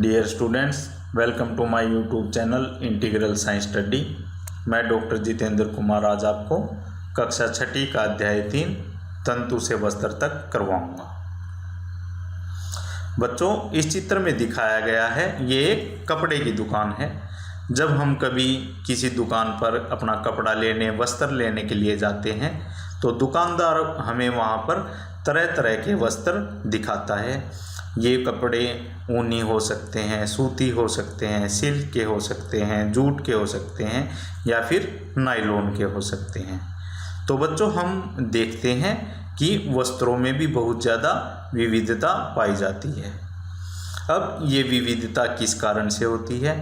Dear students, welcome to my YouTube channel integral science study. मैं doctor Jitendra Kumar आज आपको कक्षा छठी का अध्याय 3 तंतु से वस्त्र तक करवाऊंगा। बच्चों, इस चित्र में दिखाया गया है ये एक कपड़े की दुकान है। जब हम कभी किसी दुकान पर अपना कपड़ा लेने, वस्त्र लेने के लिए जाते हैं तो दुकानदार हमें वहाँ पर तरह तरह के वस्त्र दिखाता है। ये कपड़े ऊनी हो सकते हैं, सूती हो सकते हैं, सिल्क के हो सकते हैं, जूट के हो सकते हैं या फिर नायलॉन के हो सकते हैं। तो बच्चों, हम देखते हैं कि वस्त्रों में भी बहुत ज़्यादा विविधता पाई जाती है। अब ये विविधता किस कारण से होती है?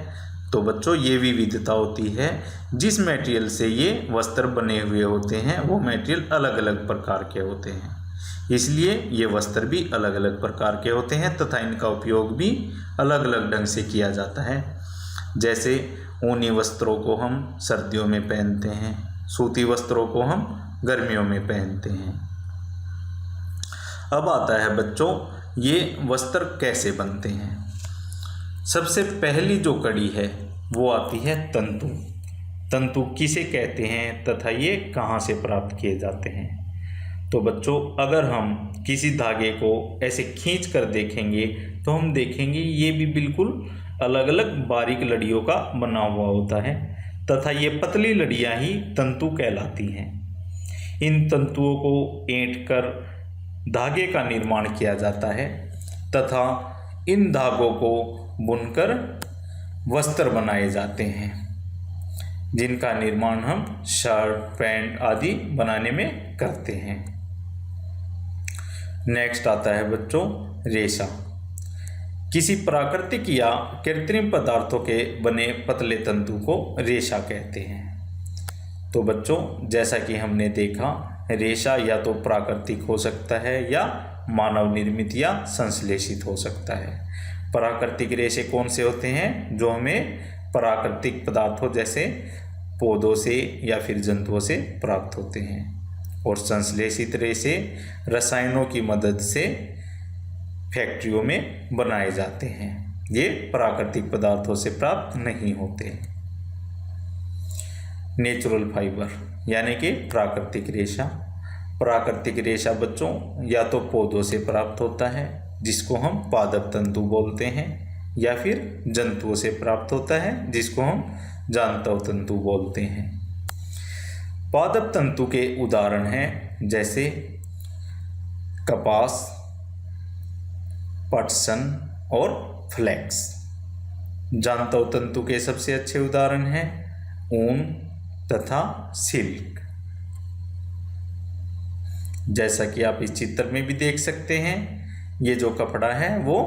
तो बच्चों, ये विविधता होती है जिस मटेरियल से ये वस्त्र बने हुए होते हैं वो मटेरियल अलग अलग प्रकार के होते हैं, इसलिए ये वस्त्र भी अलग अलग प्रकार के होते हैं तथा इनका उपयोग भी अलग अलग ढंग से किया जाता है। जैसे ऊनी वस्त्रों को हम सर्दियों में पहनते हैं, सूती वस्त्रों को हम गर्मियों में पहनते हैं। अब आता है बच्चों, ये वस्त्र कैसे बनते हैं। सबसे पहली जो कड़ी है वो आती है तंतु। तंतु किसे कहते हैं तथा ये कहाँ से प्राप्त किए जाते हैं? तो बच्चों, अगर हम किसी धागे को ऐसे खींच कर देखेंगे तो हम देखेंगे ये भी बिल्कुल अलग अलग बारीक लड़ियों का बना हुआ होता है तथा ये पतली लड़ियाँ ही तंतु कहलाती हैं। इन तंतुओं को ऐंठ कर धागे का निर्माण किया जाता है तथा इन धागों को बुनकर वस्त्र बनाए जाते हैं, जिनका निर्माण हम शर्ट, पैंट आदि बनाने में करते हैं। नेक्स्ट आता है बच्चों रेशा। किसी प्राकृतिक या कृत्रिम पदार्थों के बने पतले तंतु को रेशा कहते हैं। तो बच्चों, जैसा कि हमने देखा, रेशा या तो प्राकृतिक हो सकता है या मानव निर्मित या संश्लेषित हो सकता है। प्राकृतिक रेशे कौन से होते हैं? जो हमें प्राकृतिक पदार्थों जैसे पौधों से या फिर जंतुओं से प्राप्त होते हैं। और संश्लेषित रेशे रसायनों की मदद से फैक्ट्रियों में बनाए जाते हैं। ये प्राकृतिक पदार्थों से प्राप्त नहीं होते। नेचुरल फाइबर यानी कि प्राकृतिक रेशा। प्राकृतिक रेशा बच्चों या तो पौधों से प्राप्त होता है जिसको हम पादप तंतु बोलते हैं, या फिर जंतुओं से प्राप्त होता है जिसको हम जांतव तंतु बोलते हैं। पादप तंतु के उदाहरण हैं जैसे कपास, पटसन और फ्लैक्स। जांतव तंतु के सबसे अच्छे उदाहरण हैं ऊन तथा सिल्क। जैसा कि आप इस चित्र में भी देख सकते हैं, ये जो कपड़ा है वो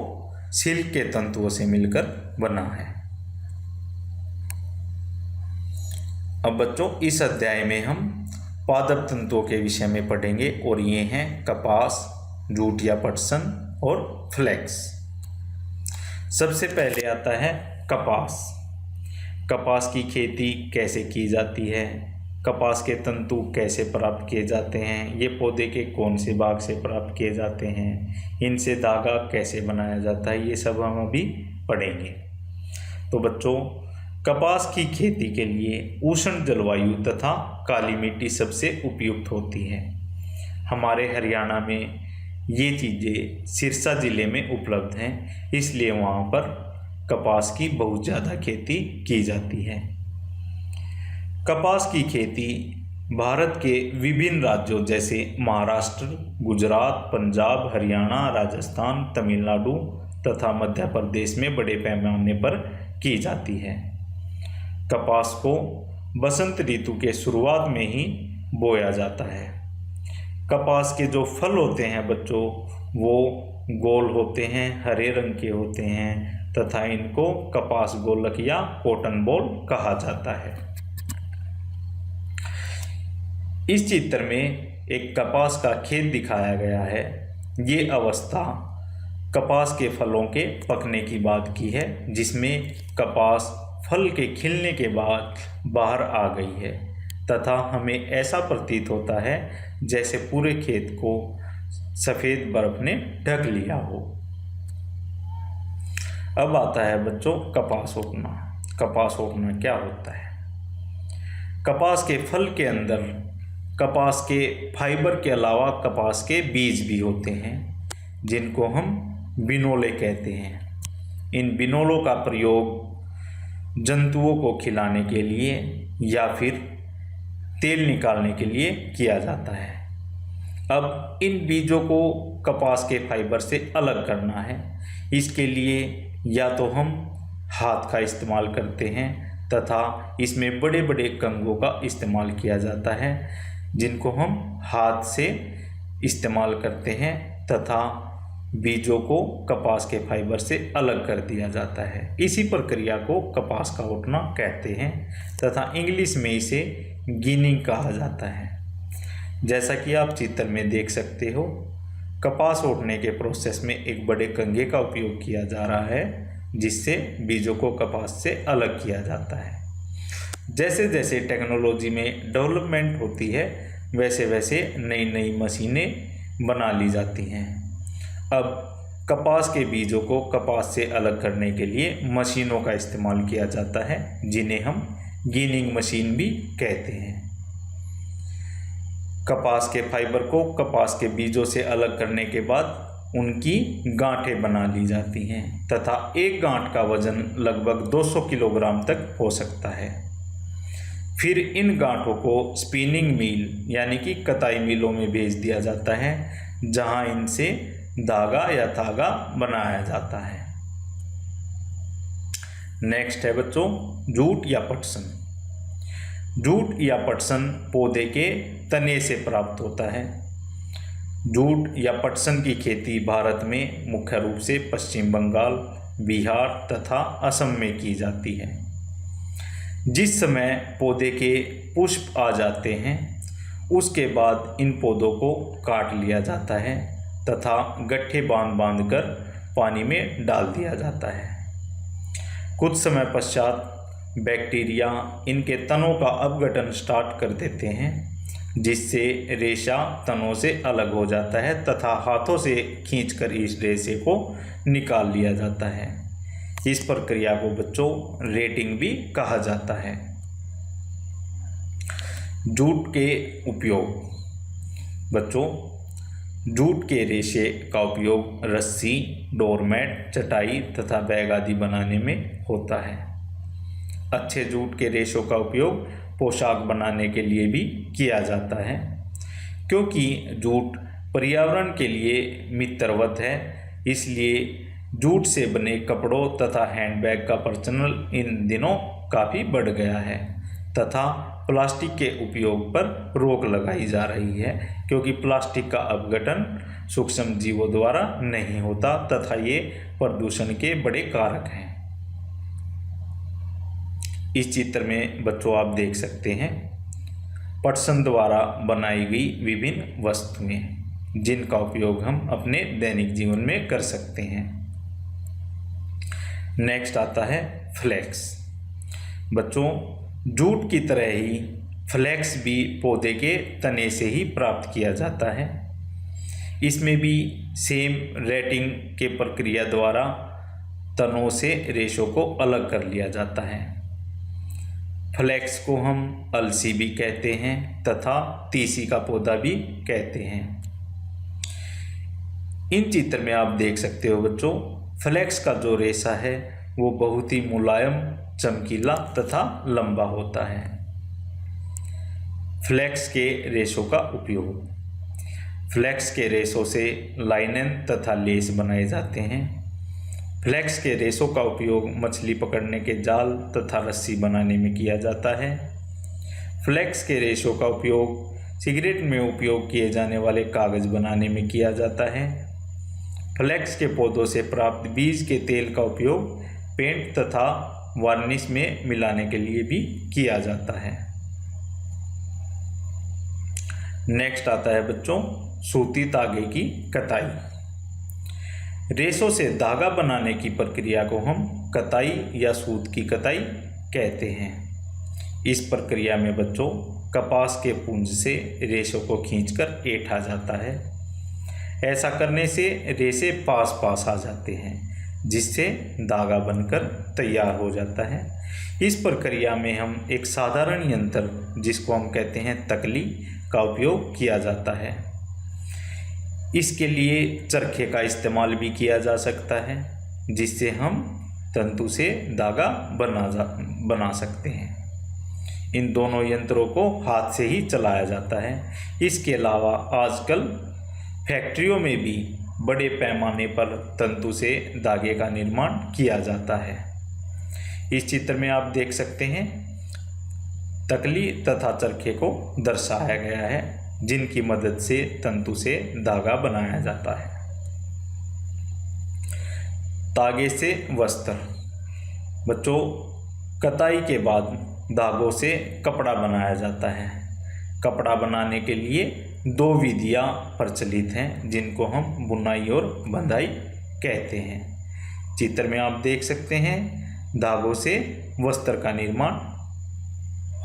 सिल्क के तंतुओं से मिलकर बना है। अब बच्चों, इस अध्याय में हम पादप तंतुओं के विषय में पढ़ेंगे और ये हैं कपास, जूट या पटसन और फ्लैक्स। सबसे पहले आता है कपास। कपास की खेती कैसे की जाती है, कपास के तंतु कैसे प्राप्त किए जाते हैं, ये पौधे के कौन से भाग से प्राप्त किए जाते हैं, इनसे धागा कैसे बनाया जाता है, ये सब हम अभी पढ़ेंगे। तो बच्चों, कपास की खेती के लिए उष्ण जलवायु तथा काली मिट्टी सबसे उपयुक्त होती है। हमारे हरियाणा में ये चीज़ें सिरसा ज़िले में उपलब्ध हैं, इसलिए वहाँ पर कपास की बहुत ज़्यादा खेती की जाती है। कपास की खेती भारत के विभिन्न राज्यों जैसे महाराष्ट्र, गुजरात, पंजाब, हरियाणा, राजस्थान, तमिलनाडु तथा मध्य प्रदेश में बड़े पैमाने पर की जाती है। कपास को बसंत ऋतु के शुरुआत में ही बोया जाता है। कपास के जो फल होते हैं बच्चों, वो गोल होते हैं, हरे रंग के होते हैं तथा इनको कपास गोलक या कॉटन बॉल कहा जाता है। इस चित्र में एक कपास का खेत दिखाया गया है। ये अवस्था कपास के फलों के पकने की बात की है, जिसमें कपास फल के खिलने के बाद बाहर आ गई है तथा हमें ऐसा प्रतीत होता है जैसे पूरे खेत को सफ़ेद बर्फ ने ढक लिया हो। अब आता है बच्चों कपास ओटना। कपास ओटना क्या होता है? कपास के फल के अंदर कपास के फाइबर के अलावा कपास के बीज भी होते हैं, जिनको हम बिनोले कहते हैं। इन बिनोलों का प्रयोग जंतुओं को खिलाने के लिए या फिर तेल निकालने के लिए किया जाता है। अब इन बीजों को कपास के फाइबर से अलग करना है। इसके लिए या तो हम हाथ का इस्तेमाल करते हैं तथा इसमें बड़े बड़े कंगों का इस्तेमाल किया जाता है, जिनको हम हाथ से इस्तेमाल करते हैं तथा बीजों को कपास के फाइबर से अलग कर दिया जाता है। इसी प्रक्रिया को कपास का ओटना कहते हैं तथा इंग्लिश में इसे गिनिंग कहा जाता है। जैसा कि आप चित्र में देख सकते हो, कपास ओटने के प्रोसेस में एक बड़े कंघे का उपयोग किया जा रहा है, जिससे बीजों को कपास से अलग किया जाता है। जैसे जैसे टेक्नोलॉजी में डेवलपमेंट होती है, वैसे वैसे नई नई मशीनें बना ली जाती हैं। अब कपास के बीजों को कपास से अलग करने के लिए मशीनों का इस्तेमाल किया जाता है, जिन्हें हम गिनिंग मशीन भी कहते हैं। कपास के फाइबर को कपास के बीजों से अलग करने के बाद उनकी गांठें बना ली जाती हैं तथा एक गांठ का वजन लगभग 200 किलोग्राम तक हो सकता है। फिर इन गांठों को स्पिनिंग मिल यानी कि कताई मिलों में भेज दिया जाता है, जहां इनसे धागा या धागा बनाया जाता है। नेक्स्ट है बच्चों जूट या पटसन। जूट या पटसन पौधे के तने से प्राप्त होता है। जूट या पटसन की खेती भारत में मुख्य रूप से पश्चिम बंगाल, बिहार तथा असम में की जाती है। जिस समय पौधे के पुष्प आ जाते हैं, उसके बाद इन पौधों को काट लिया जाता है तथा गट्ठे बांध बांध कर पानी में डाल दिया जाता है। कुछ समय पश्चात बैक्टीरिया इनके तनों का अपघटन स्टार्ट कर देते हैं, जिससे रेशा तनों से अलग हो जाता है तथा हाथों से खींचकर इस रेशे को निकाल लिया जाता है। इस प्रक्रिया को बच्चों रेटिंग भी कहा जाता है। जूट के उपयोग। बच्चों जूट के रेशे का उपयोग रस्सी, डोरमेट, चटाई तथा बैग आदि बनाने में होता है। अच्छे जूट के रेशों का उपयोग पोशाक बनाने के लिए भी किया जाता है, क्योंकि जूट पर्यावरण के लिए मित्रवत है। इसलिए जूट से बने कपड़ों तथा हैंडबैग का प्रचलन इन दिनों काफ़ी बढ़ गया है तथा प्लास्टिक के उपयोग पर रोक लगाई जा रही है, क्योंकि प्लास्टिक का अपघटन सूक्ष्म जीवों द्वारा नहीं होता तथा ये प्रदूषण के बड़े कारक हैं। इस चित्र में बच्चों आप देख सकते हैं पटसन द्वारा बनाई गई विभिन्न वस्तुएं, जिनका उपयोग हम अपने दैनिक जीवन में कर सकते हैं। नेक्स्ट आता है फ्लेक्स। बच्चों जूट की तरह ही फ्लेक्स भी पौधे के तने से ही प्राप्त किया जाता है। इसमें भी सेम रेटिंग के प्रक्रिया द्वारा तनों से रेशों को अलग कर लिया जाता है। फ्लेक्स को हम अलसी भी कहते हैं तथा तीसी का पौधा भी कहते हैं। इन चित्र में आप देख सकते हो बच्चों, फ्लेक्स का जो रेशा है वो बहुत ही मुलायम, चमकीला तथा लंबा होता है। फ्लेक्स के रेशों का उपयोग। फ्लेक्स के रेशों से लाइनन तथा लेस बनाए जाते हैं। फ्लेक्स के रेशों का उपयोग मछली पकड़ने के जाल तथा रस्सी बनाने में किया जाता है। फ्लेक्स के रेशों का उपयोग सिगरेट में उपयोग किए जाने वाले कागज़ बनाने में किया जाता है। फ्लेक्स के पौधों से प्राप्त बीज के तेल का उपयोग पेंट तथा वार्निश में मिलाने के लिए भी किया जाता है। नेक्स्ट आता है बच्चों सूती धागे की कताई। रेशों से धागा बनाने की प्रक्रिया को हम कताई या सूत की कताई कहते हैं। इस प्रक्रिया में बच्चों कपास के पुंज से रेशों को खींचकर ऐंठा जाता है। ऐसा करने से रेशे पास पास आ जाते हैं, जिससे धागा बनकर तैयार हो जाता है। इस प्रक्रिया में हम एक साधारण यंत्र जिसको हम कहते हैं तकली का उपयोग किया जाता है। इसके लिए चरखे का इस्तेमाल भी किया जा सकता है, जिससे हम तंतु से धागा बना सकते हैं। इन दोनों यंत्रों को हाथ से ही चलाया जाता है। इसके अलावा आजकल फैक्ट्रियों में भी बड़े पैमाने पर तंतु से धागे का निर्माण किया जाता है। इस चित्र में आप देख सकते हैं तकली तथा चरखे को दर्शाया गया है, जिनकी मदद से तंतु से धागा बनाया जाता है। धागे से वस्त्र। बच्चों, कताई के बाद धागों से कपड़ा बनाया जाता है। कपड़ा बनाने के लिए दो विधियां प्रचलित हैं, जिनको हम बुनाई और बंधाई कहते हैं। चित्र में आप देख सकते हैं धागों से वस्त्र का निर्माण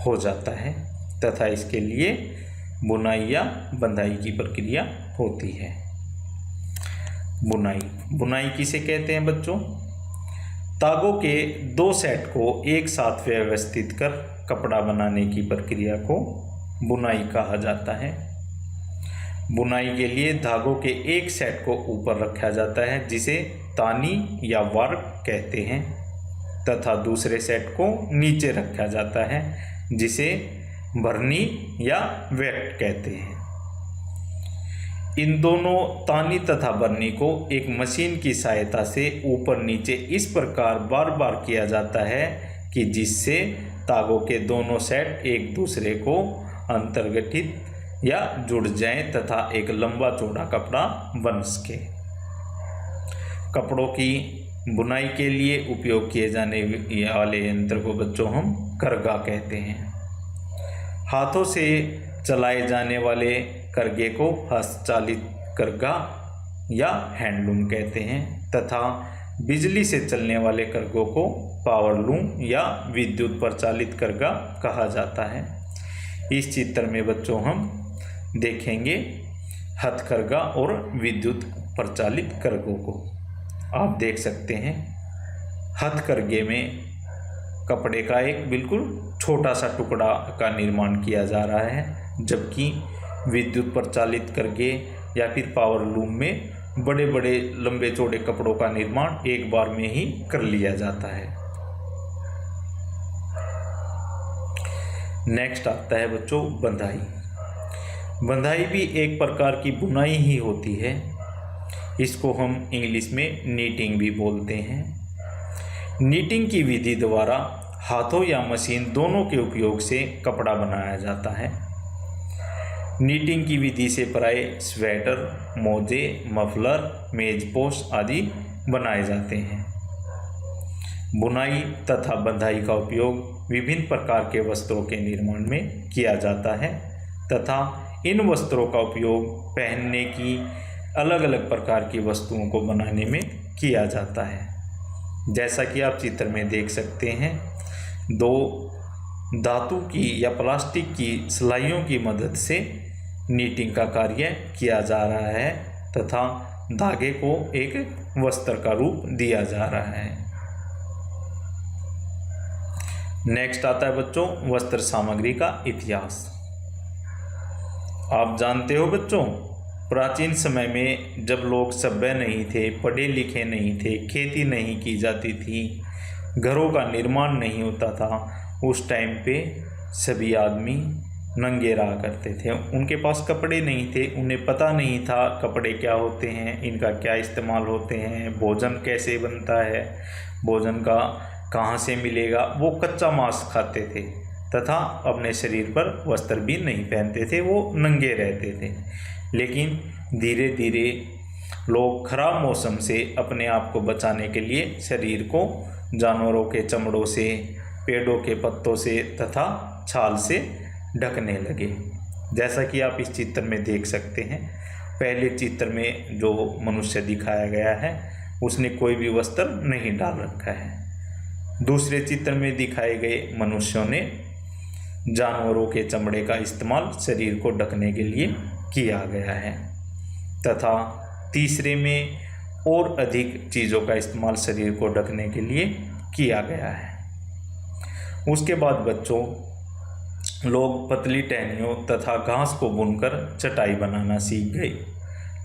हो जाता है तथा इसके लिए बुनाई या बंधाई की प्रक्रिया होती है। बुनाई किसे कहते हैं बच्चों? धागों के दो सेट को एक साथ व्यवस्थित कर कपड़ा बनाने की प्रक्रिया को बुनाई कहा जाता है। बुनाई के लिए धागों के एक सेट को ऊपर रखा जाता है, जिसे तानी या वर्क कहते हैं, तथा दूसरे सेट को नीचे रखा जाता है, जिसे भरनी या वेट कहते हैं। इन दोनों तानी तथा बरनी को एक मशीन की सहायता से ऊपर नीचे इस प्रकार बार बार किया जाता है कि जिससे धागों के दोनों सेट एक दूसरे को अंतर्गठित या जुड़ जाएं तथा एक लंबा चौड़ा कपड़ा बन सके। कपड़ों की बुनाई के लिए उपयोग किए जाने वाले यंत्र को बच्चों हम करगा कहते हैं। हाथों से चलाए जाने वाले करगे को हस्तचालित करगा या हैंडलूम कहते हैं तथा बिजली से चलने वाले करगों को पावरलूम या विद्युत प्रचालित करगा कहा जाता है। इस चित्र में बच्चों हम देखेंगे हथकरघा और विद्युत प्रचालित करगों को। आप देख सकते हैं हथकरघे में कपड़े का एक बिल्कुल छोटा सा टुकड़ा का निर्माण किया जा रहा है, जबकि विद्युत प्रचालित करघे या फिर पावर लूम में बड़े बड़े लंबे चौड़े कपड़ों का निर्माण एक बार में ही कर लिया जाता है। नेक्स्ट आता है बच्चों बंधाई। बंधाई भी एक प्रकार की बुनाई ही होती है। इसको हम इंग्लिश में नीटिंग भी बोलते हैं। नीटिंग की विधि द्वारा हाथों या मशीन दोनों के उपयोग से कपड़ा बनाया जाता है। नीटिंग की विधि से प्राय स्वेटर, मोजे, मफलर, मेजपोश आदि बनाए जाते हैं। बुनाई तथा बंधाई का उपयोग विभिन्न प्रकार के वस्त्रों के निर्माण में किया जाता है तथा इन वस्त्रों का उपयोग पहनने की अलग अलग प्रकार की वस्तुओं को बनाने में किया जाता है। जैसा कि आप चित्र में देख सकते हैं, दो धातु की या प्लास्टिक की सिलाइयों की मदद से नीटिंग का कार्य किया जा रहा है तथा धागे को एक वस्त्र का रूप दिया जा रहा है। नेक्स्ट आता है बच्चों वस्त्र सामग्री का इतिहास। आप जानते हो बच्चों, प्राचीन समय में जब लोग सभ्य नहीं थे, पढ़े लिखे नहीं थे, खेती नहीं की जाती थी, घरों का निर्माण नहीं होता था, उस टाइम पे सभी आदमी नंगे रहा करते थे। उनके पास कपड़े नहीं थे, उन्हें पता नहीं था कपड़े क्या होते हैं, इनका क्या इस्तेमाल होते हैं, भोजन कैसे बनता है, भोजन का कहाँ से मिलेगा। वो कच्चा मांस खाते थे तथा अपने शरीर पर वस्त्र भी नहीं पहनते थे, वो नंगे रहते थे। लेकिन धीरे धीरे लोग खराब मौसम से अपने आप को बचाने के लिए शरीर को जानवरों के चमड़ों से, पेड़ों के पत्तों से तथा छाल से ढकने लगे। जैसा कि आप इस चित्र में देख सकते हैं, पहले चित्र में जो मनुष्य दिखाया गया है उसने कोई भी वस्त्र नहीं डाल रखा है। दूसरे चित्र में दिखाए गए मनुष्यों ने जानवरों के चमड़े का इस्तेमाल शरीर को ढकने के लिए किया गया है तथा तीसरे में और अधिक चीज़ों का इस्तेमाल शरीर को ढकने के लिए किया गया है। उसके बाद बच्चों, लोग पतली टहनियों तथा घास को बुनकर चटाई बनाना सीख गए।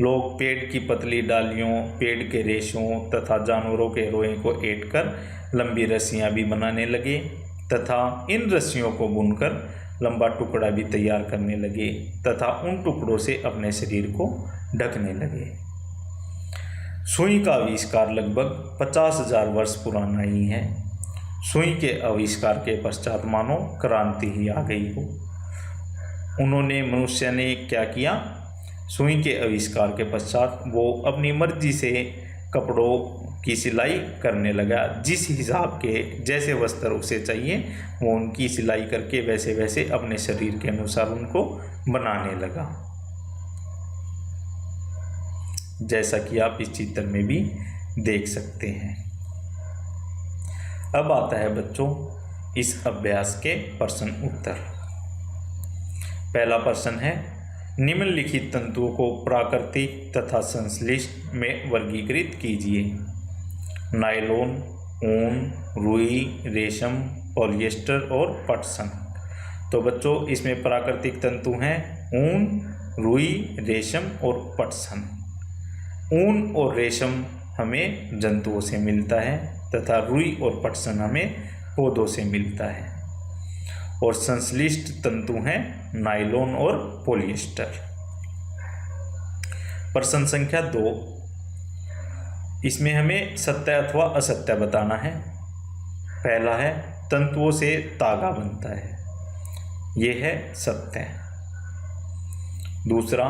लोग पेड़ की पतली डालियों, पेड़ के रेशों तथा जानवरों के रोए को ऐंठकर लंबी रस्सियाँ भी बनाने लगे तथा इन रस्सियों को बुनकर लंबा टुकड़ा भी तैयार करने लगे तथा उन टुकड़ों से अपने शरीर को ढकने लगे। सुई का आविष्कार लगभग 50,000 वर्ष पुराना ही है। सुई के आविष्कार के पश्चात मानो क्रांति ही आ गई हो। उन्होंने, मनुष्य ने क्या किया, सुई के आविष्कार के पश्चात वो अपनी मर्जी से कपड़ों की सिलाई करने लगा। जिस हिसाब के जैसे वस्त्र उसे चाहिए वो उनकी सिलाई करके वैसे वैसे अपने शरीर के अनुसार उनको बनाने लगा, जैसा कि आप इस चित्र में भी देख सकते हैं। अब आता है बच्चों इस अभ्यास के प्रश्न उत्तर। पहला प्रश्न है, निम्नलिखित तंतुओं को प्राकृतिक तथा संश्लिष्ट में वर्गीकृत कीजिए। नायलॉन, ऊन, रुई, रेशम, पॉलिएस्टर और पटसन। तो बच्चों इसमें प्राकृतिक तंतु हैं ऊन, रुई, रेशम और पटसन। ऊन और रेशम हमें जंतुओं से मिलता है तथा रुई और पटसन हमें पौधों से मिलता है। और संश्लिष्ट तंतु हैं नायलॉन और पॉलिएस्टर। प्रश्न संख्या 2, इसमें हमें सत्य अथवा असत्य बताना है। पहला है, तंतुओं से तागा बनता है, ये है सत्य। दूसरा,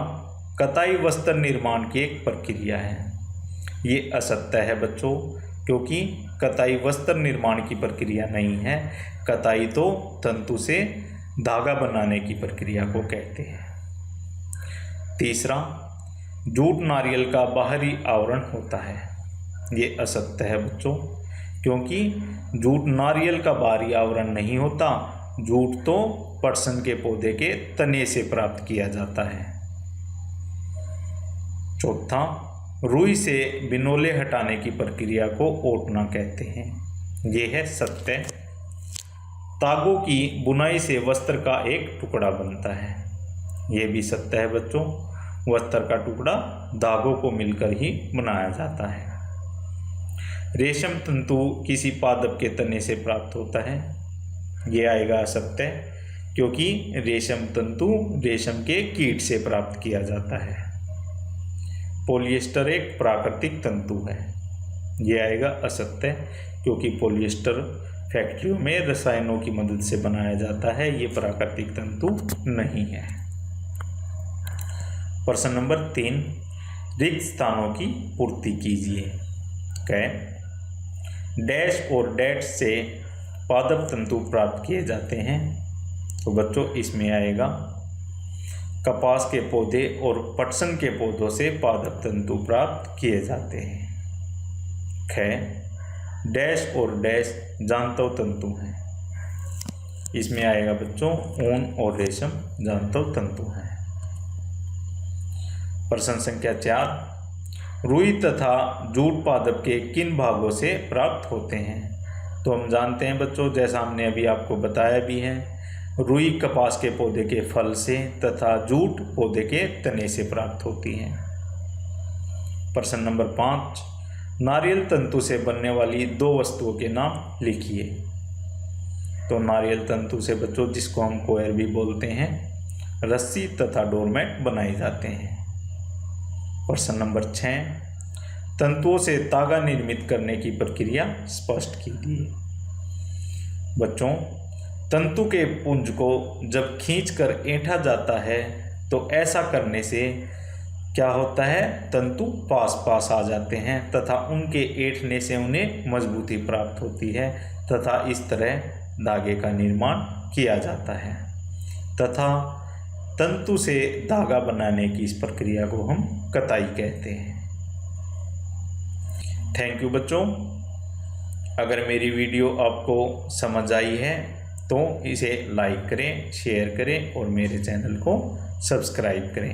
कताई वस्त्र निर्माण की एक प्रक्रिया है, ये असत्य है बच्चों, क्योंकि कताई वस्त्र निर्माण की प्रक्रिया नहीं है। कताई तो तंतु से धागा बनाने की प्रक्रिया को कहते हैं। तीसरा, जूट नारियल का बाहरी आवरण होता है, ये असत्य है बच्चों, क्योंकि जूट नारियल का बाहरी आवरण नहीं होता। जूट तो पटसन के पौधे के तने से प्राप्त किया जाता है। चौथा, रुई से बिनोले हटाने की प्रक्रिया को ओटना कहते हैं, ये है सत्य। तागों की बुनाई से वस्त्र का एक टुकड़ा बनता है, ये भी सत्य है बच्चों। वस्त्र का टुकड़ा धागों को मिलकर ही बनाया जाता है। रेशम तंतु किसी पादप के तने से प्राप्त होता है, ये आएगा असत्य, क्योंकि रेशम तंतु रेशम के कीट से प्राप्त किया जाता है। पॉलिएस्टर एक प्राकृतिक तंतु है, ये आएगा असत्य, क्योंकि पॉलिएस्टर फैक्ट्रियों में रसायनों की मदद से बनाया जाता है, ये प्राकृतिक तंतु नहीं है। प्रश्न नंबर 3, रिक्त स्थानों की पूर्ति कीजिए। डैश और डैश से पादप तंतु प्राप्त किए जाते हैं, तो बच्चों इसमें आएगा कपास के पौधे और पटसन के पौधों से पादप तंतु प्राप्त किए जाते हैं। डैश और डैश जांतव तंतु हैं, इसमें आएगा बच्चों ऊन और रेशम जांतव तंतु हैं। प्रश्न संख्या 4, रुई तथा जूट पादप के किन भागों से प्राप्त होते हैं? तो हम जानते हैं बच्चों, जैसा हमने अभी आपको बताया भी है, रुई कपास के पौधे के फल से तथा जूट पौधे के तने से प्राप्त होती हैं। प्रश्न नंबर 5, नारियल तंतु से बनने वाली 2 वस्तुओं के नाम लिखिए। तो नारियल तंतु से बच्चों, जिसको हम कोयर भी बोलते हैं, रस्सी तथा डोरमेट बनाए जाते हैं। प्रश्न नंबर 6, तंतुओं से तागा निर्मित करने की प्रक्रिया स्पष्ट कीजिए। बच्चों, तंतु के पुंज को जब खींचकर ऐंठा जाता है तो ऐसा करने से क्या होता है, तंतु पास पास आ जाते हैं तथा उनके ऐंठने से उन्हें मजबूती प्राप्त होती है तथा इस तरह धागे का निर्माण किया जाता है तथा तंतु से धागा बनाने की इस प्रक्रिया को हम कताई कहते हैं। थैंक यू बच्चों। अगर मेरी वीडियो आपको समझ आई है तो इसे लाइक करें, शेयर करें और मेरे चैनल को सब्सक्राइब करें।